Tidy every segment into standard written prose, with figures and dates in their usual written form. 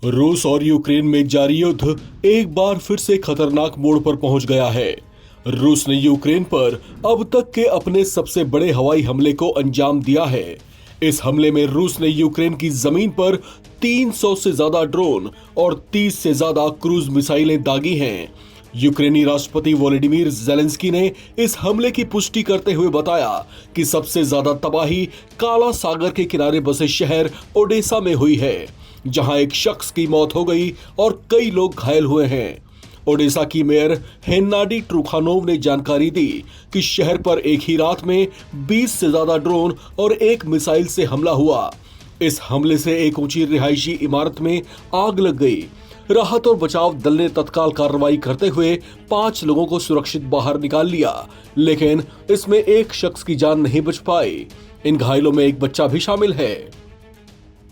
रूस और यूक्रेन में जारी युद्ध एक बार फिर से खतरनाक मोड़ पर पहुंच गया है। रूस ने यूक्रेन पर अब तक के अपने सबसे बड़े हवाई हमले को अंजाम दिया है। इस हमले में रूस ने यूक्रेन की जमीन पर 300 से ज्यादा ड्रोन और 30 से ज्यादा क्रूज मिसाइलें दागी हैं। यूक्रेनी राष्ट्रपति वोलोडिमीर ज़ेलेंस्की ने इस हमले की पुष्टि करते हुए बताया कि सबसे ज्यादा तबाही काला सागर के किनारे बसे शहर ओडेसा में हुई है, जहां एक शख्स की मौत हो गई और कई लोग घायल हुए हैं। ओडेसा की मेयर हेन्नाडी ट्रुखानोव ने जानकारी दी कि शहर पर एक ही रात में 20 से ज्यादा ड्रोन और एक मिसाइल से हमला हुआ। इस हमले से एक ऊंची रिहायशी इमारत में आग लग गई। राहत और बचाव दल ने तत्काल कार्रवाई करते हुए 5 लोगों को सुरक्षित बाहर निकाल लिया, लेकिन इसमें एक शख्स की जान नहीं बच पाई। इन घायलों में एक बच्चा भी शामिल है।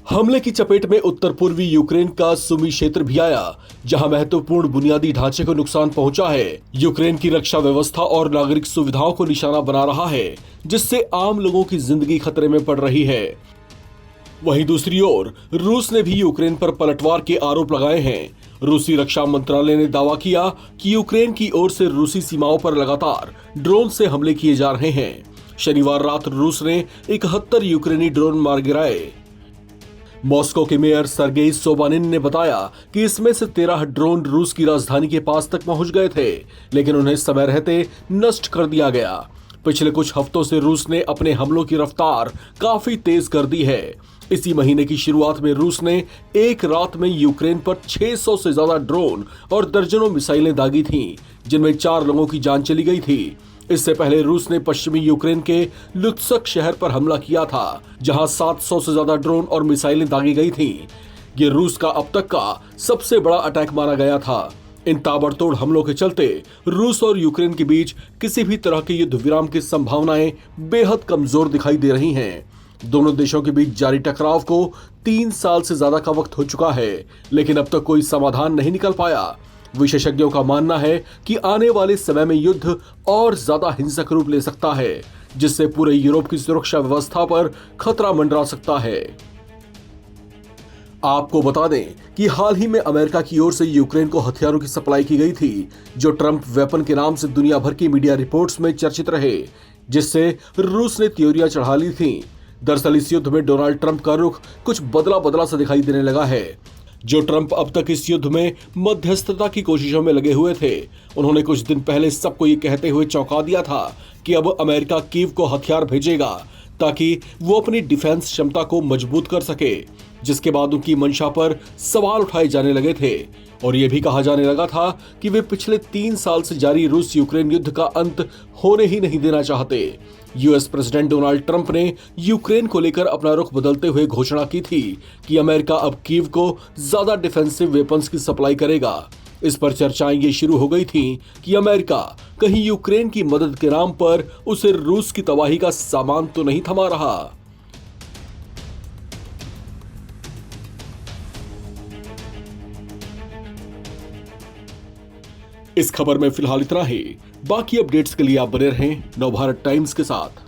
हमले की चपेट में उत्तर पूर्वी यूक्रेन का सुमी क्षेत्र भी आया, जहां महत्वपूर्ण बुनियादी ढांचे को नुकसान पहुंचा है। यूक्रेन की रक्षा व्यवस्था और नागरिक सुविधाओं को निशाना बना रहा है, जिससे आम लोगों की जिंदगी खतरे में पड़ रही है। वहीं दूसरी ओर रूस ने भी यूक्रेन पर पलटवार के आरोप लगाए हैं। रूसी रक्षा मंत्रालय ने दावा किया कि यूक्रेन की ओर से रूसी सीमाओं पर लगातार ड्रोन से हमले किए जा रहे हैं। शनिवार रात रूस ने 71 यूक्रेनी ड्रोन मार गिराए। मॉस्को के मेयर सर्गेई सोबानिन ने बताया कि इसमें से 13 ड्रोन रूस की राजधानी के पास तक पहुंच गए थे, लेकिन उन्हें समय रहते नष्ट कर दिया गया। पिछले कुछ हफ्तों से रूस ने अपने हमलों की रफ्तार काफी तेज कर दी है। इसी महीने की शुरुआत में रूस ने एक रात में यूक्रेन पर 600 से ज्यादा ड्रोन और दर्जनों मिसाइलें दागी थीं, जिनमें 4 लोगों की जान चली गई थी। इससे पहले रूस ने पश्चिमी यूक्रेन के लुत्स्क शहर पर हमला किया था, जहां 700 से ज्यादा ड्रोन और मिसाइलें दागी गई थीं। ये रूस का अब तक का सबसे बड़ा अटैक माना गया था। इन ताबड़तोड़ हमलों के चलते रूस और यूक्रेन के बीच किसी भी तरह के युद्ध विराम की संभावनाएं बेहद कमजोर दिखाई दे रही हैं। दोनों देशों के बीच जारी टकराव को 3 साल से ज्यादा का वक्त हो चुका है, लेकिन अब तक कोई समाधान नहीं निकल पाया। विशेषज्ञों का मानना है कि आने वाले समय में युद्ध और ज्यादा हिंसक रूप ले सकता है, जिससे पूरे यूरोप की सुरक्षा व्यवस्था पर खतरा मंडरा सकता है। आपको बता दें कि हाल ही में अमेरिका की ओर से यूक्रेन को हथियारों की सप्लाई की गई थी, जो ट्रंप वेपन के नाम से दुनिया भर की मीडिया रिपोर्ट्स में चर्चित रहे, जिससे रूस ने त्योरियां चढ़ा ली थी। दरअसल इस युद्ध में डोनाल्ड ट्रंप का रुख कुछ बदला बदला सा दिखाई देने लगा है। जो ट्रंप अब तक इस युद्ध में मध्यस्थता की कोशिशों में लगे हुए थे, उन्होंने कुछ दिन पहले सबको ये कहते हुए चौंका दिया था कि अब अमेरिका कीव को हथियार भेजेगा ताकि वो अपनी डिफेंस क्षमता को मजबूत कर सके, जिसके बाद उनकी मंशा पर सवाल उठाए जाने लगे थे और यह भी कहा जाने लगा था कि वे पिछले 3 साल से जारी रूस यूक्रेन युद्ध का अंत होने ही नहीं देना चाहते। यूएस प्रेसिडेंट डोनाल्ड ट्रंप ने यूक्रेन को लेकर अपना रुख बदलते हुए घोषणा की थी कि अमेरिका अब कीव को ज्यादा डिफेंसिव वेपन्स की सप्लाई करेगा। इस पर चर्चाएं ये शुरू हो गई थीं कि अमेरिका कहीं यूक्रेन की मदद के नाम पर उसे रूस की तबाही का सामान तो नहीं थमा रहा। इस खबर में फिलहाल इतना ही। बाकी अपडेट्स के लिए आप बने रहें नवभारत टाइम्स के साथ।